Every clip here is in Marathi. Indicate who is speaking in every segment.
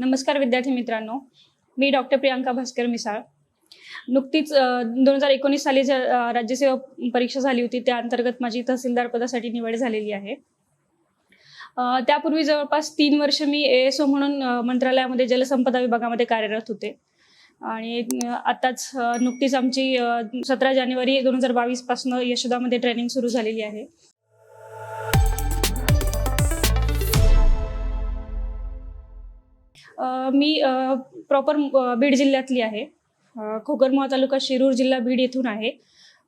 Speaker 1: नमस्कार विद्यार्थी मित्रांनो, मी डॉक्टर प्रियांका भास्कर मिसाळ. नुकतीच 2019 साली राज्यसेवा परीक्षा झाली होती. त्या अंतर्गत माझी तहसीलदार पदासाठी निवड झालेली आहे. त्यापूर्वी जवळपास 3 वर्ष मी ASO म्हणून मंत्रालयामध्ये जलसंपदा विभागामध्ये कार्यरत होते आणि आताच नुकतीच आमची 17 जानेवारी 2022 पासून यशोदामध्ये ट्रेनिंग सुरू झालेली आहे. मी प्रॉपर बीड जिल्ह्यातली आहे. खोगरमोहा तालुका शिरूर जिल्हा बीड येथून आहे.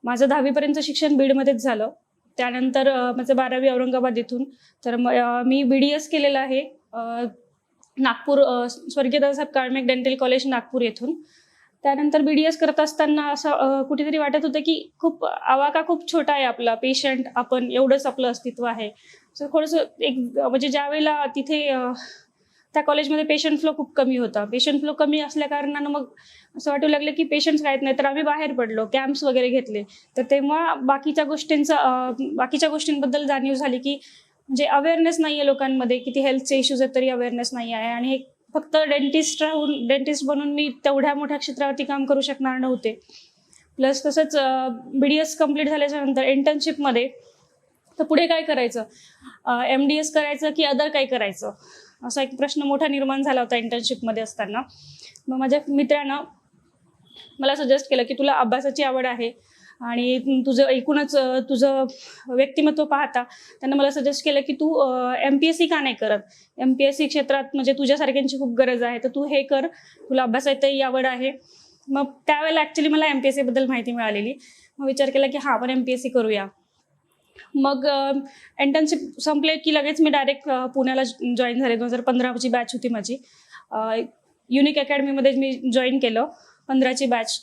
Speaker 1: माझं 10वी पर्यंत शिक्षण बीडमध्येच झालं. त्यानंतर माझं 12वी औरंगाबाद येथून. तर मी BDS केलेलं आहे नागपूर स्वर्गीय दादासाहेब काळमेघ डेंटल कॉलेज नागपूर येथून. त्यानंतर BDS करत असताना असं कुठेतरी वाटत होतं की आवाका खूप छोटा आहे आपला, पेशंट आपण एवढंच आपलं अस्तित्व आहे. सो थोडंसं म्हणजे ज्यावेळेला तिथे त्या कॉलेजमध्ये पेशंट फ्लो खूप कमी होता. पेशंट फ्लो कमी असल्या कारणानं मग असं वाटू लागलं की पेशंट्स राहत नाही. तर आम्ही बाहेर पडलो, कॅम्प्स वगैरे घेतले. तर तेव्हा बाकीच्या गोष्टींबद्दल जाणीव झाली की म्हणजे अवेअरनेस नाही आहे लोकांमध्ये, किती हेल्थचे इश्यूज आहेत तरी अवेअरनेस नाही आहे. आणि हे फक्त डेंटिस्ट बनून मी तेवढ्या मोठ्या क्षेत्रावरती काम करू शकणार नव्हते. प्लस तसंच BDS कम्प्लीट झाल्याच्या नंतर इंटर्नशिपमध्ये तर पुढे काय करायचं, MDS करायचं की अदर काय करायचं, असा एक प्रश्न मोठा निर्माण झाला होता इंटर्नशिपमध्ये असताना. मग माझ्या मित्रानं मला सजेस्ट केलं की तुला अभ्यासाची आवड आहे आणि तुझं एकूणच तुझं व्यक्तिमत्व पाहता त्यांना मला सजेस्ट केलं की तू MPSC का नाही करत. MPSC क्षेत्रात म्हणजे तुझ्यासारख्यांची खूप गरज आहे, तर तू हे कर, तुला अभ्यासातही आवड आहे. मग त्यावेळेला ॲक्च्युली मला MPSC बद्दल माहिती मिळालेली. मग विचार केला की आपण MPSC करूया. मग इंटर्नशिप संपले की लगेच मी डायरेक्ट पुण्याला जॉईन झाले. 2015ची बॅच होती माझी. युनिक अकॅडमीमध्ये मी जॉईन केलं 15ची बॅच.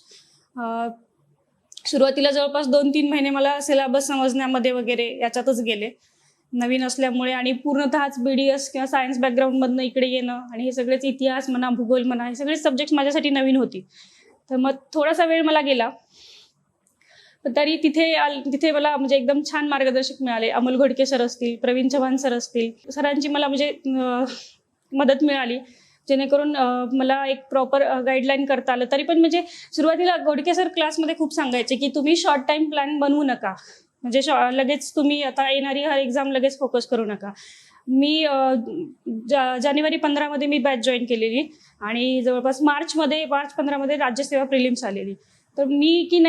Speaker 1: सुरुवातीला जवळपास 2-3 महिने मला सिलेबस समजण्यामध्ये वगैरे याच्यातच गेले, नवीन असल्यामुळे. आणि पूर्णतःच BDS किंवा सायन्स बॅकग्राऊंडमधनं इकडे येणं आणि हे सगळेच इतिहास म्हणा, भूगोल म्हणा, हे सगळे सब्जेक्ट माझ्यासाठी नवीन होती. तर मग थोडासा वेळ मला गेला. तरी तिथे मला म्हणजे एकदम छान मार्गदर्शक मिळाले. अमोल घोडके सर असतील, प्रवीण चव्हाण सर असतील, सरांची मला म्हणजे मदत मिळाली, जेणेकरून मला एक प्रॉपर गाईडलाईन करता आलं. तरी पण म्हणजे सुरुवातीला घोडके सर क्लासमध्ये खूप सांगायचे की तुम्ही शॉर्ट टाइम प्लॅन बनवू नका, म्हणजे लगेच तुम्ही आता येणारी हर एक्झाम लगेच फोकस करू नका. मी जानेवारी 15मध्ये मी बॅच जॉईन केलेली आणि जवळपास मार्च 15मध्ये राज्यसेवा प्रिलिम्स आलेली. तर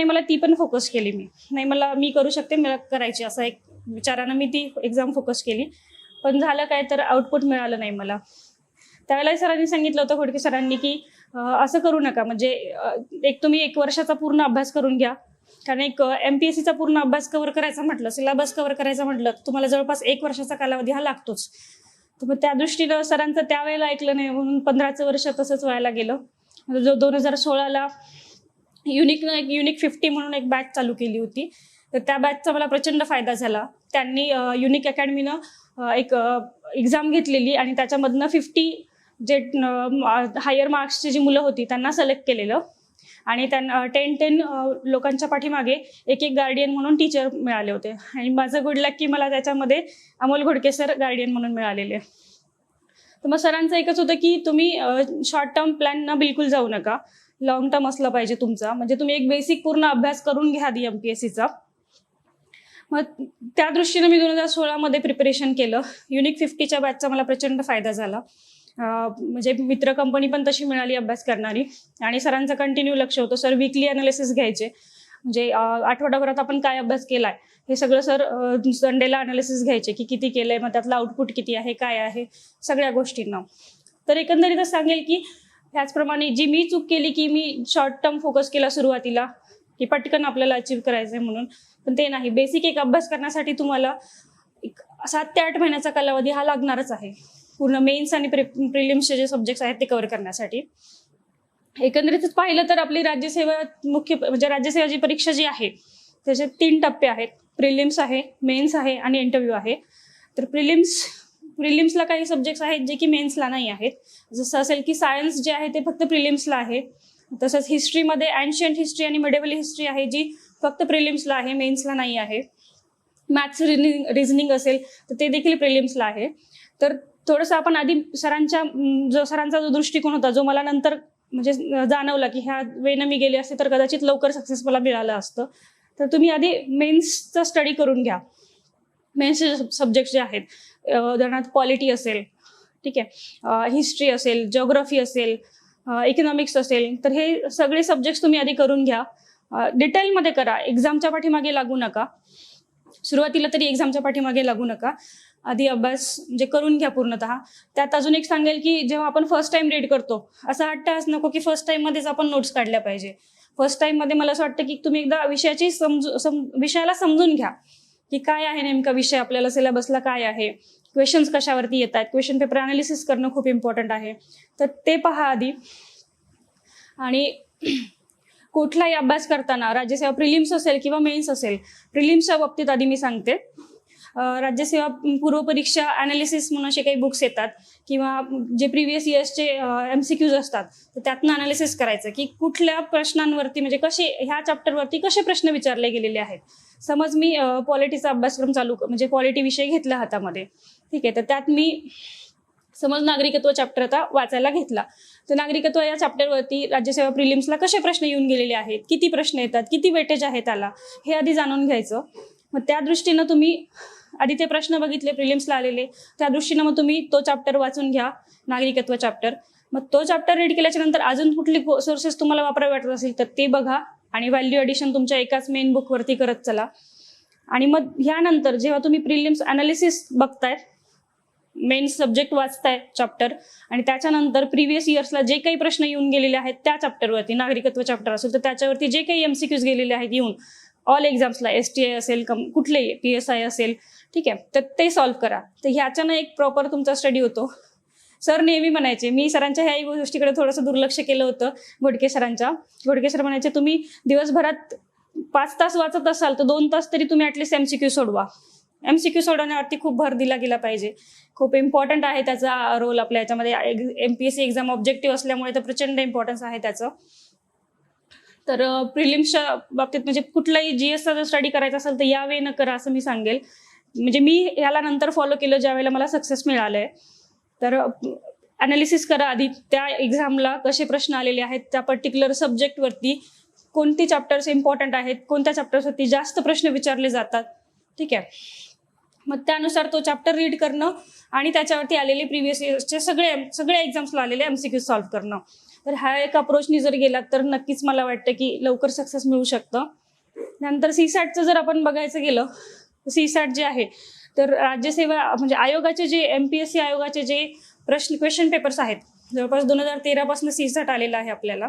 Speaker 1: मला ती पण फोकस केली. मी करू शकते, मला करायची, असा एक विचारानं मी ती एक्झाम फोकस केली. पण झालं काय, तर आउटपुट मिळालं नाही मला. त्यावेळेला सरांनी सांगितलं होतं, घोडके सरांनी, की असं करू नका, म्हणजे तुम्ही 1 वर्षाचा पूर्ण अभ्यास करून घ्या. कारण एक MPSCचा पूर्ण अभ्यास कव्हर करायचा म्हटलं, सिलेबस कव्हर करायचं म्हटलं, तुम्हाला जवळपास 1 वर्षाचा कालावधी हा लागतोच. तर मग त्या दृष्टीनं सरांचं त्यावेळेला ऐकलं नाही, म्हणून 15चं वर्ष तसंच व्हायला गेलं. 2016ला युनिक 50 म्हणून एक बॅच चालू केली होती. तर त्या बॅचचा मला प्रचंड फायदा झाला. त्यांनी युनिक अकॅडमीनं एक एक्झाम घेतलेली आणि त्याच्यामधनं 50 जे हायर मार्क्सची जी मुलं होती त्यांना सिलेक्ट केलेलं. आणि त्यांना 10 लोकांच्या पाठीमागे एक गार्डियन म्हणून टीचर मिळाले होते. आणि माझं गुड लक की मला त्याच्यामध्ये अमोल घोडके सर गार्डियन म्हणून मिळालेले. तर मग सरांचं एकच होतं की तुम्ही शॉर्ट टर्म प्लॅन बिलकुल जाऊ नका, लॉंग टर्म असला पाहिजे तुमचा, म्हणजे तुम्ही एक बेसिक पूर्ण अभ्यास करून घ्या आधी MPSCचा. मग त्या दृष्टीने मी 2016मध्ये प्रिपरेशन केलं. युनिक 50च्या बॅचचा मला प्रचंड फायदा झाला. म्हणजे मित्र कंपनी पण तशी मिळाली अभ्यास करणारी आणि सरांचं कंटिन्यू लक्ष होतं. सर वीकली अनालिसिस घ्यायचे, म्हणजे आठवडाभरात आपण काय अभ्यास केलाय हे सगळं सर संडेला अनालिसिस घ्यायचे की किती केलंय, मग त्यातलं आउटपुट किती आहे, काय आहे, सगळ्या गोष्टींना. तर एकंदरीतच सांगेल की ह्याचप्रमाणे जी मी चूक केली की मी शॉर्ट टर्म फोकस केला सुरुवातीला, की पटकन आपल्याला अचीव करायचंय म्हणून, पण ते नाही. बेसिक एक अभ्यास करण्यासाठी तुम्हाला 7 ते 8 महिन्याचा कालावधी हा लागणारच आहे, पूर्ण मेन्स आणि प्रिलिम्सचे जे सब्जेक्ट्स आहेत ते कव्हर करण्यासाठी. एकंदरीतच पाहिलं तर आपली राज्यसेवा म्हणजे राज्यसेवाची परीक्षा जी आहे त्याचे 3 टप्पे आहेत. प्रिलिम्स आहे, मेन्स आहे आणि इंटरव्ह्यू आहे. तर प्रिलिम्सला काही सब्जेक्ट्स आहेत जे की मेन्सला नाही आहेत. जसं असेल की सायन्स जे आहे ते फक्त प्रिलिम्सला आहे. तसंच हिस्ट्रीमध्ये एन्शियंट हिस्ट्री आणि मिडेवल हिस्ट्री आहे जी फक्त प्रिलिम्सला आहे, मेन्सला नाही आहे. मॅथ्स रिझनिंग असेल तर ते देखील प्रिलिम्सला आहे. तर थोडंसं आपण आधी सरांचा जो दृष्टिकोन होता, जो मला नंतर म्हणजे जाणवला की ह्या वेनं मी गेले असते तर कदाचित लवकर सक्सेस मला मिळालं असतं. तर तुम्ही आधी मेन्सचा स्टडी करून घ्या. मेन्सचे सब्जेक्ट जे आहेत, उदाहरणार्थ पॉलिटी असेल, ठीक आहे, हिस्ट्री असेल, जिओग्राफी असेल, इकॉनॉमिक्स असेल, तर हे सगळे सब्जेक्ट्स तुम्ही आधी करून घ्या. डिटेलमध्ये करा, एक्झामच्या पाठीमागे लागू नका. सुरुवातीला तरी एक्झामच्या पाठीमागे लागू नका. आधी अभ्यास म्हणजे करून घ्या पूर्णतः. त्यात अजून एक सांगेल की जेव्हा आपण फर्स्ट टाइम रीड करतो, असा हट्टास नको की फर्स्ट टाइम मध्येच आपण नोट्स काढल्या पाहिजे. फर्स्ट टाइम मध्ये मला असं वाटतं की तुम्ही एकदा विषयाला समजून घ्या की काय आहे नेमका विषय, आपल्याला सिलेबसला काय आहे, क्वेश्चन्स कशावरती येत आहेत, क्वेश्चन पेपर अनालिसिस करणं खूप इम्पॉर्टंट आहे. तर ते पहा आधी. आणि कुठलाही अभ्यास करताना, राज्यसेवा प्रिलिम्स असेल किंवा मेन्स असेल, प्रिलिम्सच्या बाबतीत आधी मी सांगते, राज्यसेवा पूर्व परीक्षा अनालिसिस म्हणून असे काही बुक्स येतात किंवा जे प्रिव्हियस इयर्सचे MCQs असतात, तर त्यातनं अनालिसिस करायचं की कुठल्या प्रश्नांवरती म्हणजे कसे ह्या चॅप्टरवरती कसे प्रश्न विचारले गेलेले आहेत. समज मी पॉलिटीचा अभ्यासक्रम म्हणजे पॉलिटी विषय घेतला हातामध्ये, ठीक आहे, तर त्यात मी समज नागरिकत्व चॅप्टर आता वाचायला घेतला, तर नागरिकत्व या चॅप्टरवरती राज्यसेवा प्रिलिम्सला कसे प्रश्न येऊन गेलेले आहेत, किती प्रश्न येतात, किती वेटेज आहे त्याला, हे आधी जाणून घ्यायचं. मग त्या दृष्टीनं तुम्ही आधी ते प्रश्न बघितले प्रिलिम्सला आलेले, त्या दृष्टीनं मग तुम्ही तो चॅप्टर वाचून घ्या, नागरिकत्व चॅप्टर. मग तो चॅप्टर रीड केल्याच्या नंतर अजून कुठली सोर्सेस तुम्हाला वापरावे वाटत असेल तर ते बघा आणि व्हॅल्यू ॲडिशन तुमच्या एकाच मेन बुकवरती करत चला. आणि मग ह्यानंतर जेव्हा तुम्ही प्रिलिम्स अनालिसिस बघतायत, मेन सब्जेक्ट वाचताय चॅप्टर, आणि त्याच्यानंतर प्रिव्हियस इयर्सला जे काही प्रश्न येऊन गेलेले आहेत त्या चॅप्टरवरती, नागरिकत्व चॅप्टर असेल तर त्याच्यावरती जे काही MCQs गेलेले आहेत येऊन ऑल एक्झाम्सला, STI असेल, कुठलेही PSI असेल, ठीक आहे, तर ते सॉल्व्ह करा. तर ह्याच्यानं एक प्रॉपर तुमचा स्टडी होतो. सर नेहमी म्हणायचे, मी सरांच्या ह्याही गोष्टीकडे थोडंसं दुर्लक्ष केलं होतं, घोडके सर म्हणायचे तुम्ही दिवसभरात 5 तास वाचत असाल तर 2 तास तरी तुम्ही ऍटलिस्ट MCQ सोडवा. MCQ सोडवण्यावरती खूप भर दिला गेला पाहिजे. खूप इम्पॉर्टंट आहे त्याचा रोल आपल्या याच्यामध्ये. MPSC एक्झाम ऑब्जेक्टिव्ह असल्यामुळे तर प्रचंड इम्पॉर्टन्स आहे त्याचं. तर प्रिलिम्सच्या बाबतीत म्हणजे कुठलाही GSचा जर स्टडी करायचा असेल तर या वेनं करा असं मी सांगेल. म्हणजे मी याला नंतर फॉलो केलं ज्या वेळेला मला सक्सेस मिळालंय. तर अनालिसिस करा आधी, त्या एक्झामला कसे प्रश्न आलेले आहेत, त्या पर्टिक्युलर सब्जेक्टवरती कोणती चॅप्टर्स इम्पॉर्टंट आहेत, कोणत्या चॅप्टर्सवरती जास्त प्रश्न विचारले जातात, ठीक आहे. मग त्यानुसार तो चॅप्टर रीड करणं आणि त्याच्यावरती आलेले प्रिव्हियस इयर्सचे सगळ्या एक्झाम्सला आलेले MCQ सॉल्व्ह करणं. तर हा एक अप्रोचनी जर गेलात तर नक्कीच मला वाटतं की लवकर सक्सेस मिळू शकतं. नंतर CSATचं जर आपण बघायचं गेलं, CSAT जे आहे तर राज्यसेवा म्हणजे आयोगाचे जे MPSC आयोगाचे जे क्वेश्चन पेपर्स आहेत, जवळपास 2013 पासून CSAT आलेला आहे आपल्याला.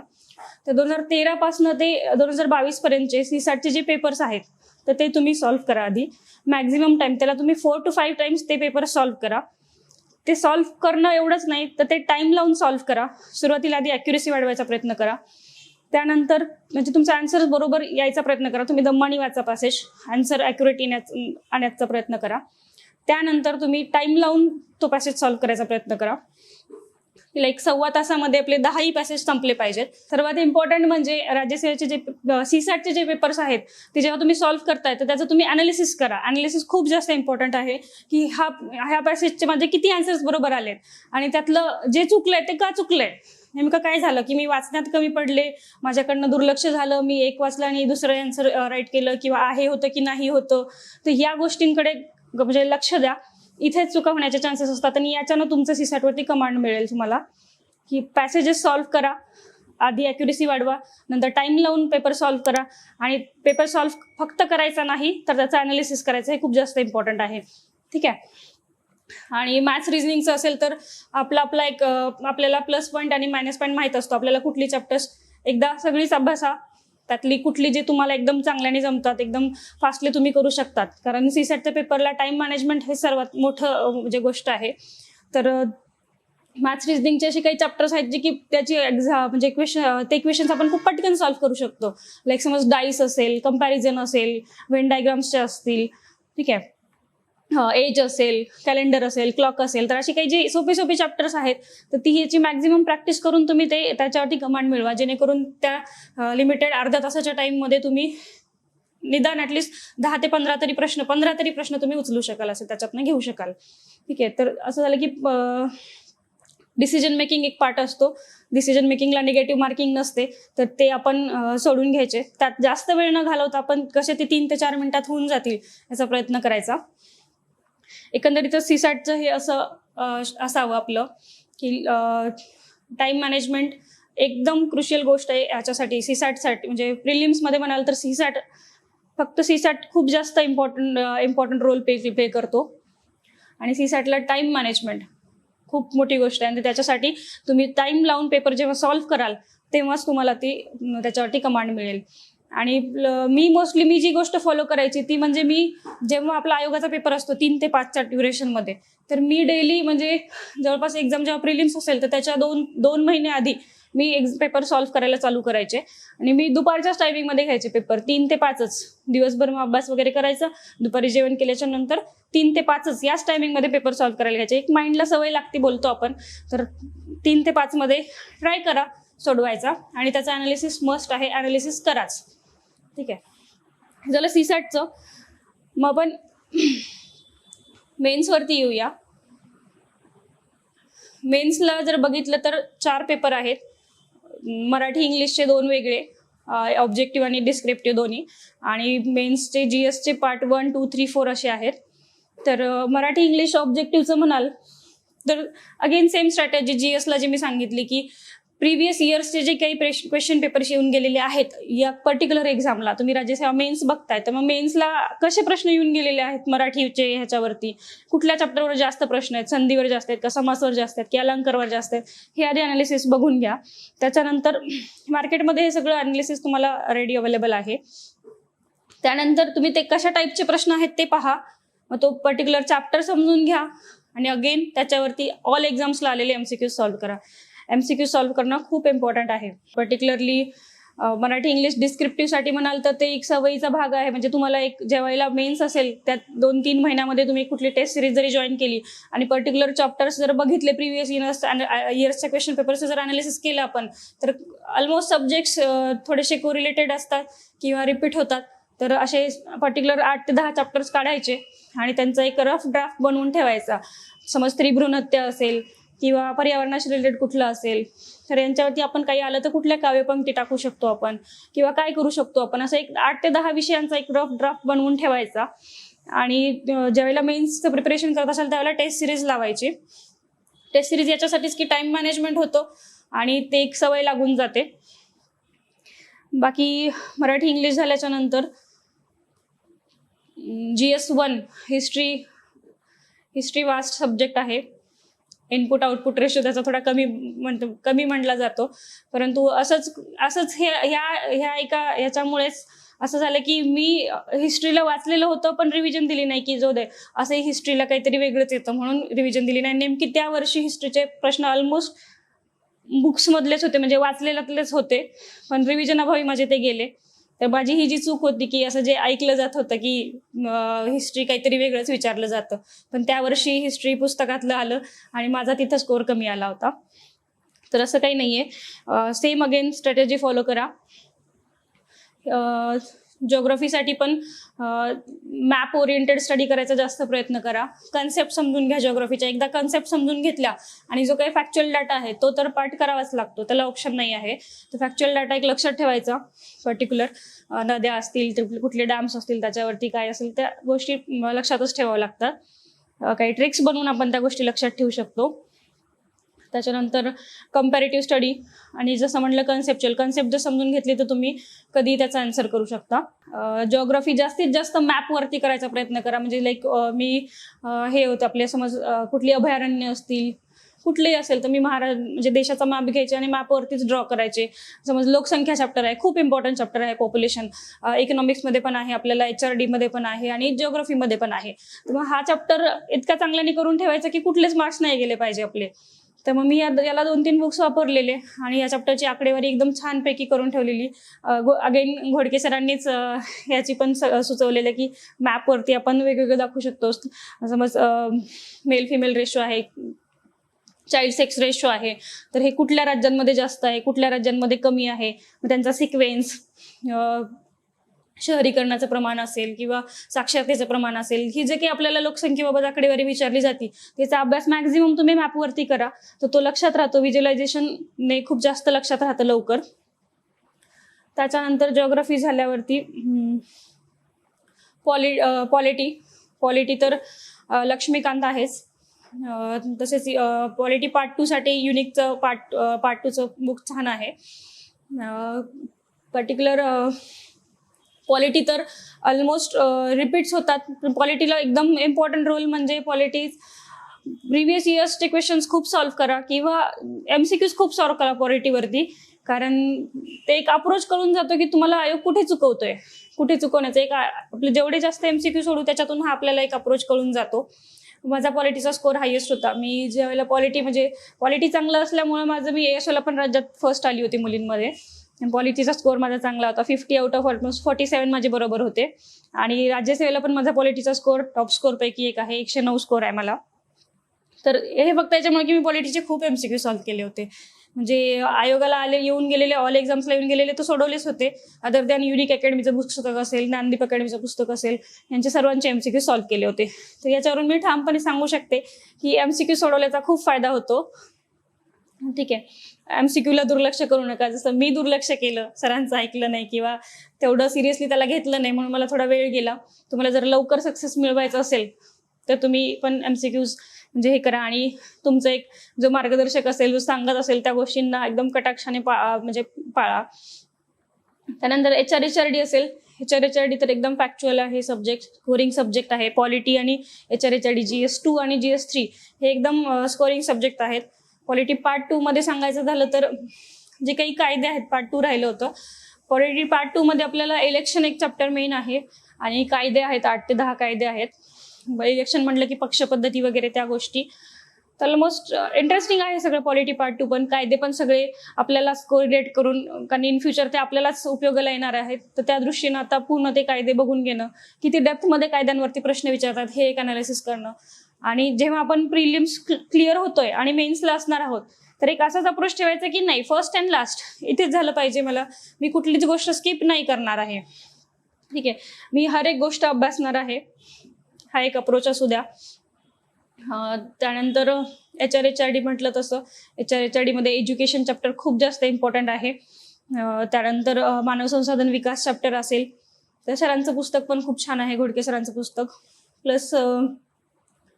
Speaker 1: तर 2013 पासून ते 2022 पर्यंतचे CSATचे जे पेपर्स आहेत तर ते तुम्ही सॉल्व्ह करा आधी. मॅक्झिमम टाइम त्याला तुम्ही 4 to 5 टाइम्स ते पेपर सॉल्व्ह करा. ते सॉल्व्ह करणं एवढंच नाही तर ते टाइम लावून सॉल्व्ह करा. सुरुवातीला आधी ॲक्युरेसी वाढवायचा प्रयत्न करा. त्यानंतर म्हणजे तुमचा आन्सर बरोबर यायचा प्रयत्न करा. तुम्ही दमानी वाचा पॅसेज, आन्सर ॲक्युरेट आणण्याचा प्रयत्न करा. त्यानंतर तुम्ही टाइम लावून तो पॅसेज सॉल्व्ह करायचा प्रयत्न करा. लाईक 1.25 तासामध्ये आपले 10ही पॅसेज संपले पाहिजेत. सर्वात इम्पॉर्टंट म्हणजे राज्यसेवेचे जे CSATचे जे पेपर्स आहेत ते जेव्हा तुम्ही सॉल्व्ह करताय तर त्याचं तुम्ही अनालिसिस करा. अनालिसिस खूप जास्त इम्पॉर्टंट आहे की ह्या पॅसेजचे माझे किती आन्सर्स बरोबर आलेत आणि त्यातलं जे चुकलंय ते का चुकलंय, नेमकं काय झालं की मी वाचण्यात कमी पडले, माझ्याकडनं दुर्लक्ष झालं, मी एक वाचलं आणि दुसरं आन्सर राईट केलं, किंवा आहे होतं की नाही होतं. तर या गोष्टींकडे म्हणजे लक्ष द्या. इथेच चुका होण्याचे चान्सेस असतात आणि याच्यानं तुमचं CSAT वरती कमांड मिळेल तुम्हाला की पॅसेजेस सॉल्व्ह करा, आधी ॲक्युरेसी वाढवा, नंतर टाइम लावून पेपर सॉल्व्ह करा. आणि पेपर सॉल्व्ह फक्त करायचा नाही तर त्याचं अनालिसिस करायचं, हे खूप जास्त इम्पॉर्टंट आहे, ठीक आहे. आणि मॅथ्स रिझनिंगचं असेल तर आपला एक आपल्याला प्लस पॉईंट आणि मायनस पॉईंट माहीत असतो. आपल्याला कुठली चॅप्टर्स एकदा सगळीच अभ्यासा, त्यातली कुठली जे तुम्हाला एकदम चांगल्याने जमतात, एकदम फास्टली तुम्ही करू शकतात. कारण CSATच्या पेपरला टाइम मॅनेजमेंट हे सर्वात मोठं म्हणजे गोष्ट आहे. तर मॅथ्स रिझनिंगचे असे काही चॅप्टर्स आहेत जे की त्याची म्हणजे क्वेश्चन्स आपण खूप पटकन सॉल्व्ह करू शकतो. लाईक समज डाईस असेल, कंपॅरिझन असेल, वेन डायग्राम्सचे असतील, ठीक आहे, एज असेल, कॅलेंडर असेल, क्लॉक असेल, तर अशी काही जे सोपे चॅप्टर्स आहेत तर ती ह्याची मॅक्झिमम प्रॅक्टिस करून तुम्ही त्याच्यावरती कमांड मिळवा, जेणेकरून त्या लिमिटेड अर्ध्या तासाच्या टाईममध्ये तुम्ही निदान ऍटलिस्ट 10 ते 15 तरी प्रश्न तुम्ही उचलू शकाल, असं त्याच्यातनं घेऊ शकाल. ठीक आहे. तर असं झालं की डिसिजन मेकिंग एक पार्ट असतो. डिसिजन मेकिंगला निगेटिव्ह मार्किंग नसते, तर ते आपण सोडून घ्यायचे. त्यात जास्त वेळ न घालवता आपण कसे ते 3 ते 4 मिनिटात होऊन जातील याचा प्रयत्न करायचा. एकंदरीत सीसॅटचं हे असं असावं आपलं की टाइम मॅनेजमेंट एकदम क्रुशियल गोष्ट आहे याच्यासाठी, सीसॅटसाठी. म्हणजे प्रिलिम्समध्ये म्हणाल तर फक्त सीसॅट खूप जास्त इम्पॉर्टंट रोल प्ले करतो. आणि सीसॅटला टाइम मॅनेजमेंट खूप मोठी गोष्ट आहे. आणि त्याच्यासाठी तुम्ही टाइम लावून पेपर जेव्हा सॉल्व्ह कराल तेव्हाच तुम्हाला त्याच्यावरती कमांड मिळेल. आणि मी जी गोष्ट फॉलो करायची ती म्हणजे मी जेव्हा आपला आयोगाचा पेपर असतो 3 ते 5च्या ड्युरेशनमध्ये, तर मी डेली म्हणजे जवळपास एक्झाम जेव्हा प्रिलिम्स असेल तर त्याच्या 2 महिने आधी मी पेपर सॉल्व्ह करायला चालू करायचे. आणि मी दुपारच्याच टायमिंगमध्ये घ्यायचे पेपर, 3 ते 5च. दिवसभर मग अभ्यास वगैरे करायचा, दुपारी जेवण केल्याच्या नंतर 3 ते 5च याच टायमिंगमध्ये पेपर सॉल्व्ह करायला घ्यायचे. एक माइंडला सवय लागते बोलतो आपण, तर 3 ते 5 मध्ये ट्राय करा सोडवायचा. आणि त्याचं अनालिसिस मस्ट आहे, अनालिसिस कराच. ठीक आहे. झालं सीसॅटचं. मग आपण मेन्सवरती येऊया. मेन्सला जर बघितलं तर 4 पेपर आहेत. मराठी इंग्लिशचे 2 वेगळे, ऑब्जेक्टिव्ह आणि डिस्क्रिप्टिव्ह दोन्ही. आणि मेन्सचे जीएसचे पार्ट 1, 2, 3, 4 असे आहेत. तर मराठी इंग्लिश ऑब्जेक्टिव्हचं म्हणाल तर अगेन सेम स्ट्रॅटेजी जीएसला जी मी सांगितली की प्रिव्हियस इयर्सचे जे काही क्वेश्चन पेपर्स येऊन गेलेले आहेत या पर्टिक्युलर एक्झामला, तुम्ही राज्यसेवा मेन्स बघताय तर मग मेन्सला कसे प्रश्न येऊन गेलेले आहेत मराठीचे ह्याच्यावरती, कुठल्या चॅप्टरवर जास्त प्रश्न आहेत, संधीवर जास्त आहेत का समासवर जास्त आहेत की अलंकारवर जास्त आहेत, हे आधी अनालिसिस बघून घ्या. त्याच्यानंतर मार्केटमध्ये हे सगळं अनालिसिस तुम्हाला रेडी अवेलेबल आहे. त्यानंतर तुम्ही ते कशा टाईपचे प्रश्न आहेत ते पहा, मग तो पर्टिक्युलर चॅप्टर समजून घ्या आणि अगेन त्याच्यावरती ऑल एक्झाम्सला आलेले एमसीक्यू सॉल्व्ह करा. एमसीक्यू सॉल्व्ह करणं खूप इम्पॉर्टंट आहे. पर्टिक्युलरली मराठी इंग्लिश डिस्क्रिप्टिव्हसाठी म्हणाल तर ते एक सवयीचा भाग आहे. म्हणजे तुम्हाला एक ज्यावेळेला मेन्स असेल त्यात 2-3 महिन्यामध्ये तुम्ही कुठली टेस्ट सिरीज जरी जॉईन केली आणि पर्टिक्युलर चॅप्टर्स जर बघितले प्रिव्हियस इयर्सच्या क्वेश्चन पेपरचं जर अनालिसिस केलं आपण, तर ऑलमोस्ट सब्जेक्ट्स थोडेसे कोरिलेटेड असतात किंवा रिपीट होतात. तर असे पर्टिक्युलर 8 ते 10 चॅप्टर्स काढायचे आणि त्यांचा एक रफ ड्राफ्ट बनवून ठेवायचा. समज स्त्री भ्रूण हत्या असेल किंवा पर्यावरणाशी रिलेटेड कुठलं असेल तर यांच्यावरती आपण काही आलं तर कुठल्या काव्यपंक्ती टाकू शकतो आपण किंवा काय करू शकतो आपण, असं एक 8 ते 10 विषयांचा एक रफ ड्राफ्ट बनवून ठेवायचा. आणि ज्यावेळेला मेन्सचं प्रिपरेशन करत असाल त्यावेळेला टेस्ट सिरीज लावायची. टेस्ट सिरीज याच्यासाठीच की टाइम मॅनेजमेंट होतो आणि ते एक सवय लागून जाते. बाकी मराठी इंग्लिश झाल्याच्या नंतर GS1 हिस्ट्री वास्ट सब्जेक्ट आहे. इनपुट आउटपुट रेशो त्याचा थोडा कमी म्हटला जातो, परंतु असंच ह्याच्यामुळेच असं झालं की मी हिस्ट्रीला वाचलेलं होतं पण रिव्हिजन दिली नाही, की जो दे असंही हिस्ट्रीला काहीतरी वेगळंच येतं म्हणून रिव्हिजन दिली नाही. नेमकी त्या वर्षी हिस्ट्रीचे प्रश्न ऑलमोस्ट बुक्स मधलेच होते, म्हणजे वाचलेल्यातलेच होते, पण रिव्हिजन अभावी माझे ते गेले. तर माझी ही जी चूक होती की असं जे ऐकलं जात होतं की हिस्ट्री काहीतरी वेगळंच विचारलं जातं, पण त्या वर्षी हिस्ट्री पुस्तकातलं आलं आणि माझा तिथं स्कोर कमी आला होता. तर असं काही नाहीये. सेम अगेन स्ट्रॅटेजी फॉलो करा. जिओग्राफीसाठी पण मॅप ओरिएंटेड स्टडी करायचा जास्त प्रयत्न करा. कन्सेप्ट समजून घ्या जिओग्राफीच्या. एकदा कन्सेप्ट समजून घेतल्या आणि जो काही फॅक्च्युअल डाटा आहे तो तर पाठ करावाच लागतो, त्याला ऑप्शन नाही आहे. तर फॅक्च्युअल डाटा एक लक्षात ठेवायचा. पर्टिक्युलर नद्या असतील, कुठले डॅम्स असतील, त्याच्यावरती काय असेल त्या गोष्टी लक्षातच ठेवाव्या लागतात. काही ट्रिक्स बनवून आपण त्या गोष्टी लक्षात ठेवू शकतो. त्याच्यानंतर कम्पॅरेटिव्ह स्टडी आणि जसं म्हणलं कन्सेप्ट जर समजून घेतली तर तुम्ही कधी त्याचा आन्सर करू शकता. जिओग्राफी जास्तीत जास्त मॅपवरती करायचा प्रयत्न करा. म्हणजे लाईक मी हे होतं आपले समज कुठली अभयारण्य असतील कुठलेही असेल तर मी म्हणजे देशाचा मॅप घ्यायचे आणि मॅपवरतीच ड्रॉ करायचे. समज लोकसंख्या चॅप्टर आहे, खूप इम्पॉर्टंट चॅप्टर आहे. पॉप्युलेशन इकॉनॉमिक्समध्ये पण आहे, आपल्याला HRD मध्ये पण आहे आणि जिओग्राफीमध्ये पण आहे. तर मग हा चॅप्टर इतका चांगल्याने करून ठेवायचा की कुठलेच मार्क्स नाही गेले पाहिजे आपले. तर मग मी याला 2-3 बुक्स वापरलेले आणि या चॅप्टरची आकडेवारी एकदम छानपैकी करून ठेवलेली. अगेन घोडके सरांनीच याची पण सुचवलेलं की मॅपवरती आपण वेगवेगळं दाखवू शकतो. समज मेल फिमेल रेशो आहे, चाइल्ड सेक्स रेशो आहे, तर हे कुठल्या राज्यांमध्ये जास्त आहे, कुठल्या राज्यांमध्ये कमी आहे, त्यांचा सिक्वेन्स, शहरीकरणाचं प्रमाण असेल किंवा साक्षरतेचं प्रमाण असेल, ही जे काही आपल्याला लोकसंख्येबाबत आकडेवारी विचारली जाते त्याचा अभ्यास मॅक्झिमम तुम्ही मॅपवरती करा, तर तो लक्षात राहतो. व्हिज्युअलायझेशनने खूप जास्त लक्षात राहतं लवकर. त्याच्यानंतर जिओग्राफी झाल्यावरती पॉलिटी तर लक्ष्मीकांत आहेच. तसेच पॉलिटी पार्ट 2 साठी युनिकचं पार्ट 2चं बुक छान आहे. पर्टिक्युलर पॉलिटी तर ऑलमोस्ट रिपीट्स होतात. पॉलिटीला एकदम इम्पॉर्टंट रोल म्हणजे पॉलिटी प्रिव्हियस इयर्सचे क्वेश्चन्स खूप सॉल्व्ह करा किंवा MCQs खूप सॉल्व्ह करा पॉलिटीवरती, कारण ते एक अप्रोच कळून जातो की तुम्हाला आयोग कुठे चुकवतोय, कुठे चुकवण्याचं एक आपले जेवढे जास्त MCQ सोडू त्याच्यातून हा आपल्याला एक अप्रोच कळून जातो. माझा पॉलिटीचा स्कोर हायेस्ट होता. मी ज्यावेळेला पॉलिटी चांगलं असल्यामुळे मी यशोला पण राज्यात फर्स्ट आली होती मुलींमध्ये. पॉलिटीचा स्कोर माझा चांगला होता. 50 आउट ऑफ ऑलमोस्ट 47 माझे बरोबर होते. आणि राज्यसेवेला पण माझा पॉलिटीचा स्कोर टॉप स्कोर पैकी एक आहे. 109 स्कोर आहे मला. तर हे फक्त याच्यामुळे की मी पॉलिटीचे खूप MCQ सॉल्व्ह केले होते. म्हणजे आयोगाला येऊन गेलेले, ऑल एक्झाम्सला येऊन गेलेले तर सोडवलेच होते. अदर दॅन युनिक अकॅडमीचं पुस्तक असेल, ज्ञानदीप अकॅडमीचं पुस्तक असेल, यांचे सर्वांचे MCQ सॉल्व्ह केले होते. तर याच्यावरून मी ठामपणे सांगू शकते की MCQ सोडवल्याचा खूप फायदा होतो. ठीक आहे. MCQला दुर्लक्ष करू नका. जसं मी दुर्लक्ष केलं, सरांचं ऐकलं नाही किंवा तेवढं सिरियसली त्याला घेतलं नाही, म्हणून मला थोडा वेळ गेला. तुम्हाला जर लवकर सक्सेस मिळवायचं असेल तर तुम्ही पण MCQs म्हणजे हे करा, आणि तुमचं एक जो मार्गदर्शक असेल, जो सांगत असेल त्या गोष्टींना एकदम कटाक्षाने पाळा. त्यानंतर HRD असेल, HRD तर एकदम फॅक्च्युअल आहे सब्जेक्ट, स्कोरिंग सब्जेक्ट आहे. पॉलिटी आणि HRD GS2 आणि GS3 हे एकदम स्कोरिंग सब्जेक्ट आहेत. पॉलिटी पार्ट 2 मध्ये सांगायचं झालं तर जे काही कायदे आहेत, पार्ट 2 राहिलं होतं. पॉलिटी पार्ट 2 मध्ये आपल्याला इलेक्शन एक चॅप्टर मेन आहे आणि कायदे आहेत, 8 ते 10 कायदे आहेत. इलेक्शन म्हटलं की पक्ष पद्धती वगैरे त्या गोष्टी. तर ऑलमोस्ट इंटरेस्टिंग आहे सगळं पॉलिटी पार्ट 2 पण. कायदे पण सगळे आपल्याला कोरिलेट करून, कारण इन फ्युचर ते आपल्यालाच उपयोगाला येणार आहेत. तर त्या दृष्टीनं आता पूर्ण ते कायदे बघून घेणं, किती डेप्थमध्ये कायद्यांवरती प्रश्न विचारतात हे एक अनालिसिस करणं. आणि जेव्हा आपण प्रिलिम्स क्लिअर होतोय आणि मेन्सला असणार आहोत तर एक असाच अप्रोच ठेवायचा की नाही, फर्स्ट अँड लास्ट इथेच झालं पाहिजे, मी कुठलीच गोष्ट स्किप नाही करणार आहे. ठीक आहे, मी हर एक गोष्ट अभ्यासणार आहे, हा एक अप्रोच असू द्या. त्यानंतर HRD म्हटलं तसं HRD मध्ये एज्युकेशन चॅप्टर खूप जास्त इम्पॉर्टंट आहे. त्यानंतर मानव संसाधन विकास चॅप्टर असेल तर सरांचं पुस्तक पण खूप छान आहे, घोडके सरांचं पुस्तक. Plus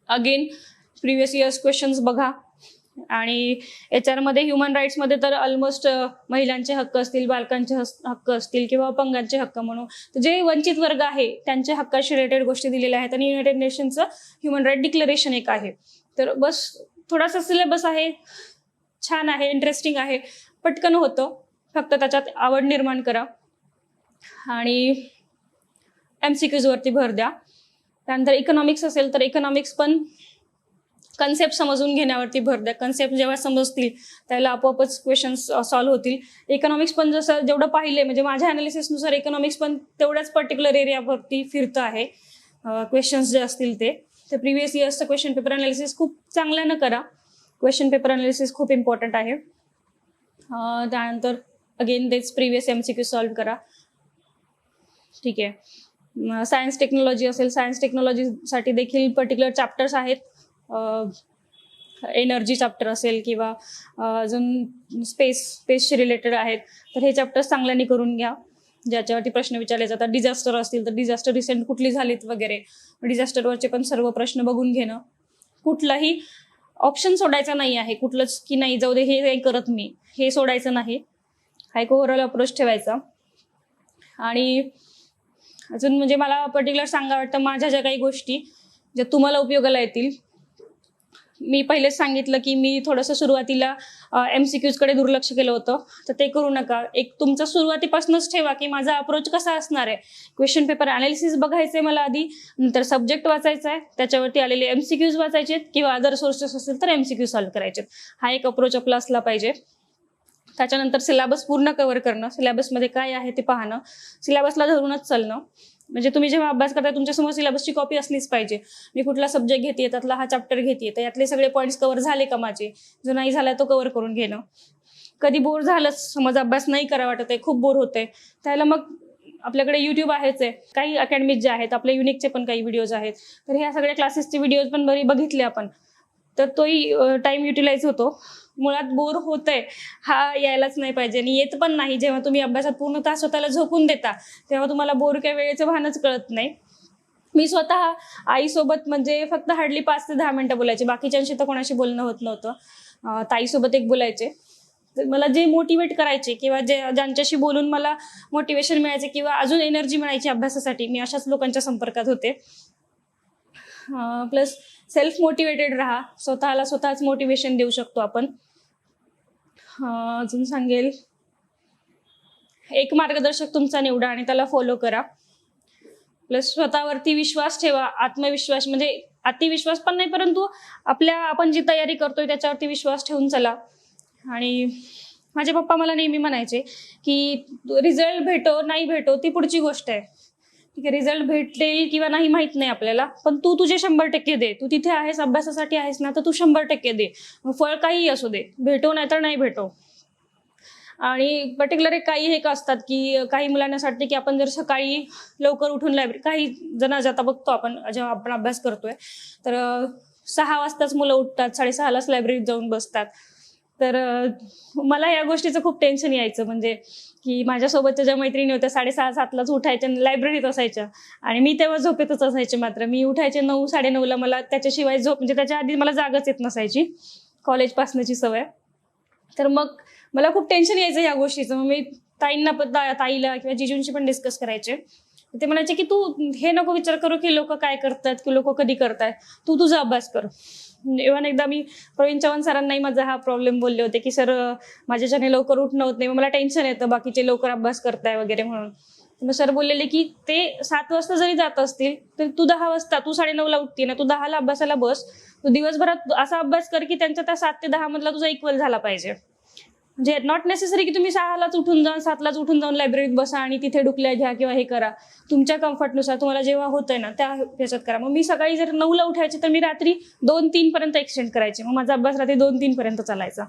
Speaker 1: again previous years questions बघा. आणि HR मध्ये ह्युमन राईट्स मध्ये तर ऑलमोस्ट महिलांचे हक्क असतील, बालकांचे हक्क असतील किंवा अपंगांचे हक्क म्हणून, तर जे वंचित वर्ग आहे त्यांच्या हक्काशी रिलेटेड गोष्टी दिलेल्या आहेत. आणि युनायटेड नेशनचं ह्युमन राईट डिक्लेरेशन एक आहे. तर बस थोडासा सिलेबस आहे, छान आहे, इंटरेस्टिंग आहे, पटकन होतं. फक्त त्याच्यात आवड निर्माण करा आणि MCQs वरती भर द्या. त्यानंतर इकॉनॉमिक्स असेल तर इकॉनॉमिक्स पण कन्सेप्ट समजून घेण्यावरती भर द्या. कन्सेप्ट जेव्हा समजतील त्याला आपोआपच क्वेश्चन्स सॉल्व्ह होतील. इकॉनॉमिक्स पण जसं जेवढं पाहिले, म्हणजे माझ्या अनालिसिसनुसार इकॉनॉमिक्स पण तेवढ्याच पर्टिक्युलर एरियावरती फिरतं आहे. क्वेश्चन्स जे असतील ते प्रिव्हियस इयर्सचं क्वेश्चन पेपर अनालिसिस खूप चांगल्यानं करा. क्वेश्चन पेपर अनालिसिस खूप इम्पॉर्टंट आहे. त्यानंतर अगेन तेच प्रिव्हियस MCQ सॉल्व्ह करा. ठीक आहे. सायन्स टेक्नॉलॉजी असेल, सायन्स टेक्नॉलॉजीसाठी देखील पर्टिक्युलर चॅप्टर्स आहेत. एनर्जी चॅप्टर असेल किंवा अजून स्पेसशी रिलेटेड आहेत, तर हे चॅप्टर्स चांगल्याने करून घ्या, ज्याच्यावरती प्रश्न विचारले जातात. डिझास्टर असतील तर डिझास्टर रिसेंट कुठली झालीत वगैरे, डिझास्टरवरचे पण सर्व प्रश्न बघून घेणं. कुठलाही ऑप्शन सोडायचा नाही आहे, कुठलंच की नाही जाऊ दे हे काही करत मी, हे सोडायचं नाही. हा एक ओव्हरऑल अप्रोच ठेवायचा. आणि अजून म्हणजे मला पर्टिक्युलर सांगा वाटतं, माझ्या ज्या काही गोष्टी ज्या तुम्हाला उपयोगाला येतील, मी पहिलेच सांगितलं की मी थोडंसं सुरुवातीला MCQs कडे दुर्लक्ष केलं होतं, तर ते करू नका. एक तुमचं सुरुवातीपासूनच ठेवा की माझा अप्रोच कसा असणार आहे. क्वेश्चन पेपर अनालिसिस बघायचंय मला आधी, नंतर सब्जेक्ट वाचायचा आहे, त्याच्यावरती आलेले MCQs वाचायचे किंवा अदर सोर्सेस असेल तर MCQ सॉल्व्ह करायचे. हा एक अप्रोच आपला असला पाहिजे. त्याच्यानंतर सिलेबस पूर्ण कव्हर करणं, सिलेबसमध्ये काय आहे ते पाहणं, सिलेबसला धरूनच चालणं. म्हणजे तुम्ही जेव्हा अभ्यास करताय तुमच्यासमोर सिलेबसची कॉपी असलीच पाहिजे. मी कुठला सब्जेक्ट घेते, त्यातला हा चॅप्टर घेते, तर यातले सगळे पॉईंट्स कव्हर झाले का माझे, जो नाही झाला तो कव्हर करून घेणं. कधी बोर झालंच, समज अभ्यास नाही करा वाटत आहे, खूप बोर होतंय, त्याला मग आपल्याकडे युट्यूब आहेच आहे, काही अकॅडमीज जे आहेत, आपल्या युनिकचे पण काही व्हिडिओज आहेत, तर ह्या सगळ्या क्लासेसचे व्हिडिओज पण बघितले आपण, तर तोही टाइम युटिलाइज होतो. मुळात बोर होतंय हा यायलाच नाही पाहिजे, आणि येत पण नाही. जेव्हा तुम्ही अभ्यासात पूर्णतः स्वतःला झोकून देता तेव्हा तुम्हाला बोर काय वेळेचं भानच कळत नाही. मी स्वतः आईसोबत म्हणजे फक्त हार्डली 5 ते 10 मिनिटं बोलायचे, बाकीच्यांशी तर कोणाशी बोलणं होत नव्हतं. ताईसोबत एक बोलायचे, तर मला जे मोटिवेट करायचे किंवा ज्यांच्याशी बोलून मला मोटिवेशन मिळायचे किंवा अजून एनर्जी मिळायची अभ्यासासाठी, मी अशाच लोकांच्या संपर्कात होते. प्लस सेल्फ मोटिवेटेड राहा, स्वतःला स्वतःच मोटिवेशन देऊ शकतो आपण. अजून सांगेल, एक मार्गदर्शक तुमचा निवडा आणि त्याला फॉलो करा. प्लस स्वतःवरती विश्वास ठेवा, आत्मविश्वास म्हणजे अतिविश्वास पण नाही, परंतु आपण जी तयारी करतोय त्याच्यावरती विश्वास ठेवून चला. आणि माझे पप्पा मला नेहमी म्हणायचे की रिझल्ट भेटो नाही भेटो ती पुढची गोष्ट आहे. ठीक आहे, रिझल्ट भेटेल किंवा नाही माहित नाही आपल्याला, पण तू तुझे 100% दे. तू तिथे आहेस, अभ्यासासाठी आहेस ना, तर तू 100% दे. फळ काही असू दे, भेटो नाही तर नाही भेटो. आणि पर्टिक्युलर एक काही हे असतात की काही मुलांना असं वाटतं की आपण जर सकाळी लवकर उठून लायब्ररी, काही जण आता बघतो आपण जेव्हा आपण अभ्यास करतोय तर 6 वाजताच मुलं उठतात, 6:30लाच लायब्ररीत जाऊन बसतात. तर मला या गोष्टीचं खूप टेन्शन यायचं, म्हणजे की माझ्यासोबतच्या ज्या मैत्रिणी होत्या 6:30-7लाच उठायच्या, लायब्ररीत असायच्या, आणि मी तेव्हा झोपेतच असायचे. मात्र मी उठायचे 9-9:30ला, मला त्याच्याशिवाय झोप म्हणजे त्याच्या आधी मला जागच येत नसायची, कॉलेजपासनची सवय. तर मग मला खूप टेन्शन यायचं या गोष्टीचं. मग मी ताईला किंवा जिजूंशी पण डिस्कस करायचे. ते म्हणायचे की तू हे नको विचार करू की लोक काय करतात की लोक कधी करतायत, तू तुझा अभ्यास कर. इव्हन एकदा मी प्रवीण चव्हाण सरांनाही माझा हा प्रॉब्लेम बोलले होते की सर माझ्याच्याने लवकर उठणं होत नाही, मला टेन्शन येतं बाकीचे लवकर अभ्यास करताय वगैरे म्हणून. मग सर बोललेले की ते 7 वाजता जरी जात असतील तर तू 10 वाजता, तू 9:30ला उठते ना, तू 10ला अभ्यासाला बस. तू दिवसभरात असा अभ्यास कर की त्यांचा त्या 7 ते 10 मधला तुझा इक्वल झाला पाहिजे. म्हणजे नॉट नेसेसरी की तुम्ही 6लाच उठून जाऊन 7लाच उठून जाऊन लायब्ररीत बसा आणि तिथे डुकल्या घ्या किंवा हे करा. तुमच्या कम्फर्टनुसार तुम्हाला जेव्हा होतंय ना त्या ह्याच्यात करा. मग मी सकाळी जर 9ला उठायचे तर मी रात्री 2-3 पर्यंत एक्सटेंड करायचे. मग माझा अभ्यास रात्री 2-3 पर्यंत चालायचा.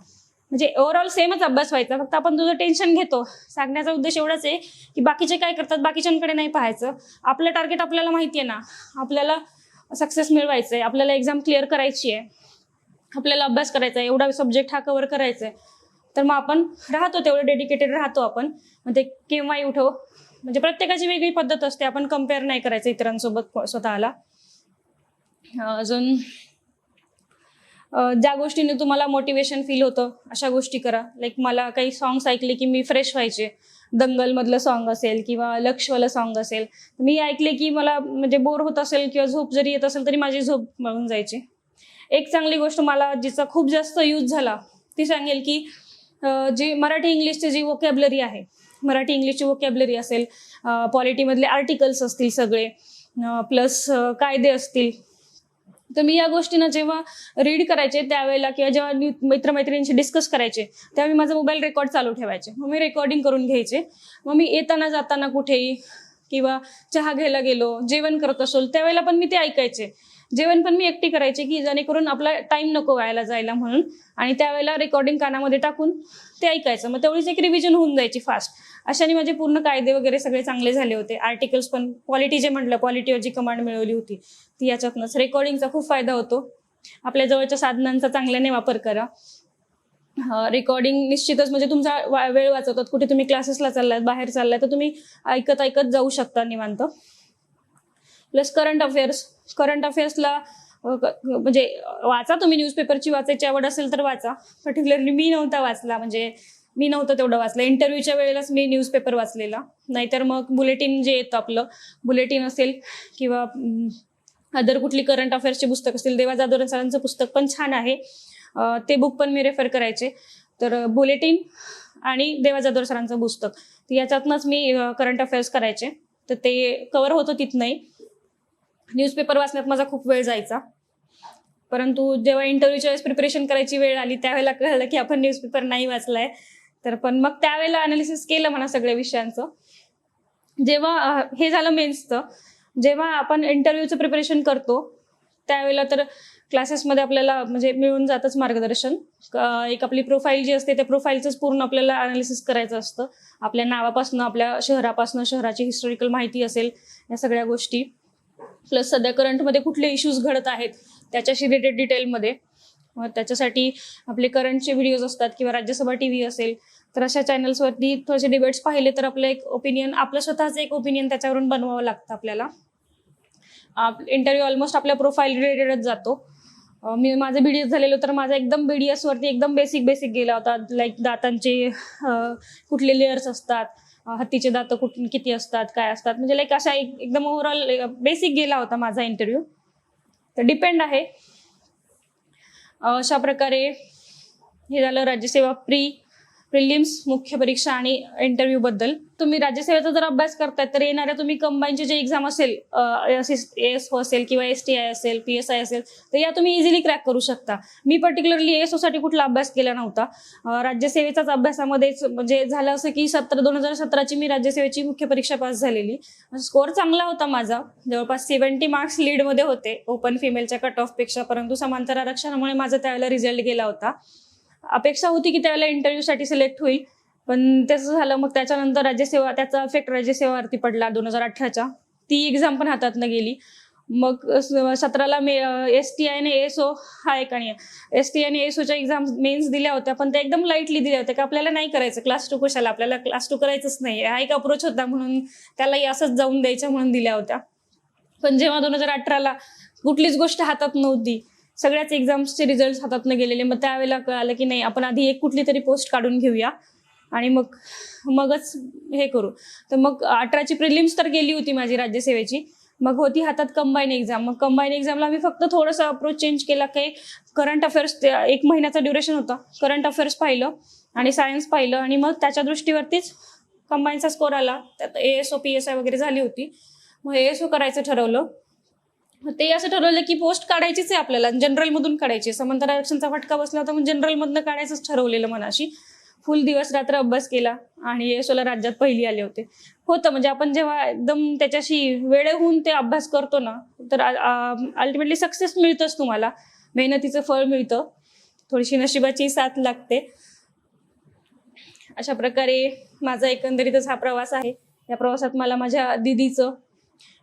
Speaker 1: म्हणजे ओव्हरऑल सेमच अभ्यास व्हायचा, फक्त आपण तुझं टेन्शन घेतो. सांगण्याचा उद्देश एवढाच आहे की बाकीचे काय करतात बाकीच्यांकडे नाही पाहायचं. आपलं टार्गेट आपल्याला माहिती आहे ना, आपल्याला सक्सेस मिळवायचंय, आपल्याला एक्झाम क्लिअर करायची आहे, आपल्याला अभ्यास करायचा आहे, एवढा सब्जेक्ट हा कव्हर करायचा आहे, तर मग आपण राहतो तेवढं डेडिकेटेड राहतो आपण. म्हणजे केव्हाही उठो, म्हणजे प्रत्येकाची वेगळी पद्धत असते, आपण कम्पेअर नाही करायचं इतरांसोबत स्वतःला. अजून ज्या गोष्टीने तुम्हाला मोटिवेशन फील होतं अशा गोष्टी करा. लाईक मला काही सॉंग्स ऐकले की मी फ्रेश व्हायचे. दंगल मधलं सॉन्ग असेल किंवा लक्षवालं सॉन्ग असेल, मी ऐकले की मला म्हणजे बोर होत असेल किंवा झोप जरी येत असेल तरी माझी झोप मिळून जायची. एक चांगली गोष्ट मला जिचा खूप जास्त यूज झाला ती सांगेल की जी मराठी इंग्लिशची जी वोकॅब्लरी आहे, मराठी इंग्लिशची वोकॅब्लरी असेल, पॉलिटीमधले आर्टिकल्स असतील सगळे, प्लस कायदे असतील, तर मी या गोष्टींना जेव्हा रीड करायचे त्यावेळेला किंवा जेव्हा मित्रमैत्रिणींशी डिस्कस करायचे तेव्हा मी माझा मोबाईल रेकॉर्ड चालू ठेवायचे. मग मी रेकॉर्डिंग करून घ्यायचे. मग मी येताना जाताना कुठेही किंवा चहा घ्यायला गेलो, जेवण करत असेल त्यावेळेला पण मी ते ऐकायचे. जेवण पण मी एकटी करायचे की जेणेकरून आपला टाइम नको व्हायला जायला म्हणून, आणि त्यावेळेला रेकॉर्डिंग कानामध्ये टाकून ते ऐकायचं. मग तेवढीच एक रिव्हिजन होऊन जायची फास्ट. अशाने माझे पूर्ण कायदे वगैरे सगळे चांगले झाले होते. आर्टिकल्स पण, पॉलिटी जे म्हटलं, पॉलिटीवर जी कमांड मिळवली होती ती याच्यातनंच. रेकॉर्डिंगचा खूप फायदा होतो. आपल्या जवळच्या साधनांचा चांगल्याने वापर करा. रेकॉर्डिंग निश्चितच म्हणजे तुमचा वेळ वाचवतात. कुठे तुम्ही क्लासेसला चाललात, बाहेर चाललाय, तर तुम्ही ऐकत ऐकत जाऊ शकता निवांत. प्लस करंट अफेअर्सला म्हणजे वाचा तुम्ही, न्यूजपेपरची वाचायची आवड असेल तर वाचा. पर्टिक्युलरली मी नव्हता वाचला, म्हणजे मी नव्हतं तेवढं वाचलं. इंटरव्ह्यूच्या वेळेलाच मी न्यूजपेपर वाचलेला, नाहीतर मग बुलेटिन जे येतं आपलं, बुलेटिन असेल किंवा अदर कुठली करंट अफेअर्सची पुस्तक असतील, देवा जाधव सरांचं पुस्तक पण छान आहे, ते बुक पण मी रेफर करायचे. तर बुलेटिन आणि देवा जाधव सरांचं पुस्तक, याच्यातनंच मी करंट अफेअर्स करायचे. तर ते कव्हर होतं तिथनंही. न्यूजपेपर वाचण्यात माझा खूप वेळ जायचा, परंतु जेव्हा इंटरव्ह्यूच्या वेळेस प्रिपरेशन करायची वेळ आली त्यावेळेला कळलं की आपण न्यूजपेपर नाही वाचलाय. तर पण मग त्यावेळेला अनालिसिस केलं म्हणा सगळ्या विषयांचं. जेव्हा हे झालं मेन्सचं, जेव्हा आपण इंटरव्ह्यूचं प्रिपरेशन करतो त्यावेळेला तर क्लासेसमध्ये आपल्याला म्हणजे मिळून जातच मार्गदर्शन. एक आपली प्रोफाईल जी असते त्या प्रोफाईलचंच पूर्ण आपल्याला अनालिसिस करायचं असतं. आपल्या नावापासून, आपल्या शहरापासून, शहराची हिस्टॉरिकल माहिती असेल, या सगळ्या गोष्टी, प्लस सध्या करंटमध्ये कुठले इश्यूज घडत आहेत त्याच्याशी रिलेटेड डिटेलमध्ये. मग त्याच्यासाठी आपले करंटचे व्हिडिओज असतात किंवा राज्यसभा TV असेल तर अशा चॅनल्सवरती थोडेसे डिबेट्स पाहिले तर आपलं एक ओपिनियन, आपलं स्वतःचं एक ओपिनियन त्याच्यावरून बनवावं लागतं आपल्याला. इंटरव्ह्यू ऑलमोस्ट आपल्या प्रोफाईल रिलेटेडच जातो. मी माझं BDS झालेलं तर माझा एकदम BDS वरती एकदम बेसिक गेला होता. लाईक दातांचे कुठले लेयर्स असतात, हत्तीचे दात किती असतात, काय असतात, म्हणजे लाईक अशा एकदम ओव्हरऑल बेसिक गेला होता माझा इंटरव्ह्यू. तर डिपेंड आहे. अशा प्रकारे हे झालं राज्यसेवा प्रिलिम्स, मुख्य परीक्षा आणि इंटरव्ह्यू बद्दल. तुम्ही राज्यसेवेचा जर अभ्यास करताय तर येणाऱ्या तुम्ही कंबाईनचे जे एक्झाम असेल, ASO असेल किंवा STI असेल, PSI असेल, तर या तुम्ही इझिली क्रॅक करू शकता. मी पर्टिक्युलरली ASO साठी कुठला अभ्यास केला नव्हता. राज्यसेवेचाच अभ्यासामध्येच म्हणजे झालं असं की 2017ची मी राज्यसेवेची मुख्य परीक्षा पास झालेली. स्कोअर चांगला होता माझा, जवळपास 70 मार्क्स लीडमध्ये होते ओपन फिमेलच्या कट ऑफ पेक्षा, परंतु समांतर आरक्षणामुळे माझा त्यावेळेला रिझल्ट गेला होता. अपेक्षा होती की त्यावेळेला इंटरव्ह्यूसाठी सिलेक्ट होईल, पण तसं झालं. मग त्याच्यानंतर राज्यसेवा, त्याचा इफेक्ट राज्यसेवावरती पडला 2018च्या. ती एक्झाम पण हातातनं गेली. मग 17ला STI आणि ASO हा एक, आणि STI आणि ASOच्या एक्झाम मेन्स दिल्या होत्या, पण त्या एकदम लाईटली दिल्या होत्या की आपल्याला नाही करायचं क्लास 2, कशाला आपल्याला क्लास 2 करायचंच नाही, हा एक अप्रोच होता, म्हणून त्यालाही असंच जाऊन द्यायचं म्हणून दिल्या होत्या. पण जेव्हा 2018ला कुठलीच गोष्ट हातात नव्हती, सगळ्याच एक्झाम्सचे रिझल्ट हातातनं गेलेले, मग त्यावेळेला कळालं की नाही, आपण आधी एक कुठली तरी पोस्ट काढून घेऊया आणि मगच हे करू. तर मग 18ची प्रिलिम्स तर गेली होती माझी राज्यसेवेची. मग होती हातात कंबाईन एक्झाम. मग कंबाईन एक्झामला मी फक्त थोडंसं अप्रोच चेंज केला, काही करंट अफेअर्स, 1 महिन्याचा ड्युरेशन होता, करंट अफेअर्स पाहिलं आणि सायन्स पाहिलं, आणि मग त्याच्या दृष्टीवरतीच कंबाईनचा स्कोर आला. त्यात ASO PSI वगैरे झाली होती. मग ASO करायचं ठरवलं. ते असं ठरवलं की पोस्ट काढायचीच आहे आपल्याला, जनरलमधून काढायची. समांतर आरक्षणचा फटका बसला होता, मग जनरलमधनं काढायचंच ठरवलेलं मनाशी. फुल दिवस रात्र अभ्यास केला आणि ASOला राज्यात पहिली आले होतं. म्हणजे आपण जेव्हा एकदम त्याच्याशी वेळ होऊन ते अभ्यास करतो ना, तर अल्टिमेटली सक्सेस मिळतंच तुम्हाला, मेहनतीचं फळ मिळतं, थोडीशी नशिबाची साथ लागते. अशा प्रकारे माझा एकंदरीतच हा प्रवास आहे. या प्रवासात मला माझ्या दीदीचं,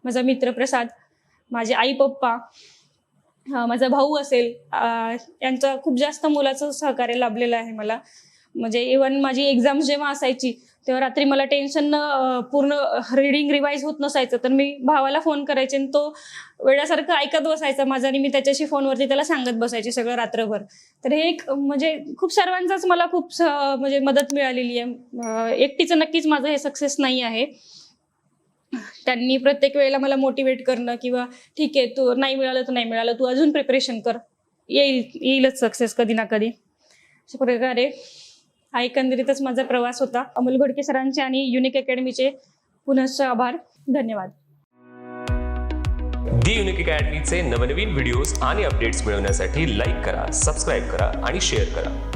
Speaker 1: माझा मित्र प्रसाद, माझे आई पप्पा, माझा भाऊ असेल, यांचं खूप जास्त मोलाचं सहकार्य लाभलेलं आहे मला. म्हणजे इव्हन माझी एक्झाम जेव्हा असायची तेव्हा रात्री मला टेन्शन पूर्ण रिडिंग रिवाईज होत नसायचं, तर मी भावाला फोन करायचे आणि तो वेळासारखं ऐकत बसायचा माझा, आणि मी त्याच्याशी फोनवरती त्याला सांगत बसायचे सगळं रात्रभर. तर हे एक म्हणजे खूप सर्वांचाच मला खूप म्हणजे मदत मिळालेली आहे. एकटीचं नक्कीच माझं हे सक्सेस नाही आहे. त्यांनी प्रत्येक वेळेला मला मोटिवेट करणं, किंवा ठीक आहे, तू नाही मिळालं तर नाही मिळालं, तू अजून प्रिपरेशन कर, येईलच सक्सेस कधी ना कधी. अशा प्रकारे हा एकंदरीतच माझा प्रवास होता. अमोल घोडके सरांचे आणि युनिक अकॅडमीचे पुनश्च आभार. धन्यवाद.
Speaker 2: दी युनिक अकॅडमीचे नवनवीन व्हिडिओज आणि अपडेट्स मिळवण्यासाठी लाईक करा, सबस्क्राईब करा आणि शेअर करा.